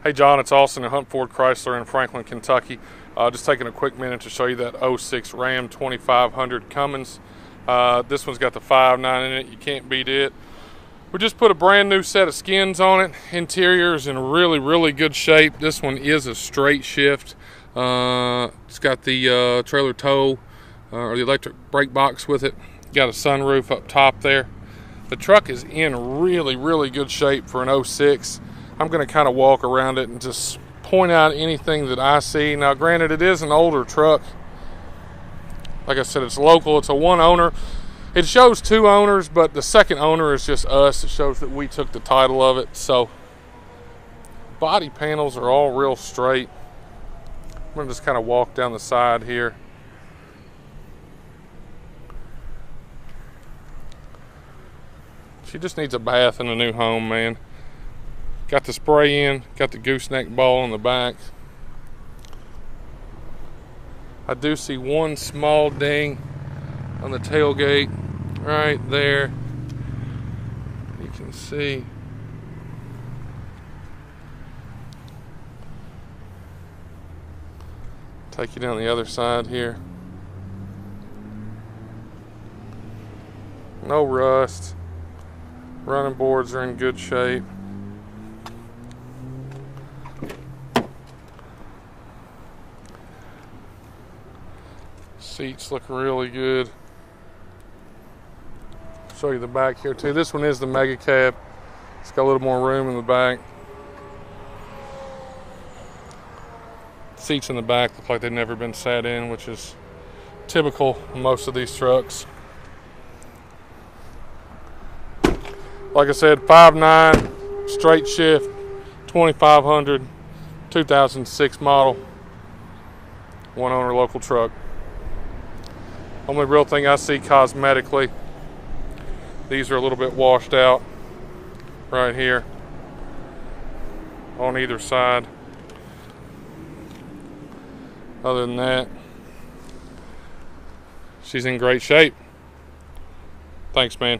Hey John, it's Austin at Hunt Ford Chrysler in Franklin, Kentucky. Just taking a quick minute to show you that '06 Ram 2500 Cummins. This one's got the 5.9 in it. You can't beat it. We just put a brand new set of skins on it. Interior is in really good shape. This one is a straight shift. It's got the trailer tow or the electric brake box with it. Got a sunroof up top there. The truck is in really good shape for an '06. I'm going to kind of walk around it and just point out anything that I see. Now, granted, it is an older truck. Like I said, it's local. It's a one owner. It shows two owners, but the second owner is just us. It shows that we took the title of it. So, body panels are all real straight. I'm going to just kind of walk down the side here. She just needs a bath and a new home, man. Got the spray in, got the gooseneck ball on the back. I do see one small ding on the tailgate right there. You can see. Take you down the other side here. No rust. Running boards are in good shape. Seats look really good. Show you the back here too. This one is the mega cab. It's got a little more room in the back. Seats in the back look like they've never been sat in, which is typical of most of these trucks. Like I said, 5.9 straight shift, 2500, 2006 model, one owner local truck. Only real thing I see cosmetically, these are a little bit washed out right here on either side. Other than that, she's in great shape. Thanks, man.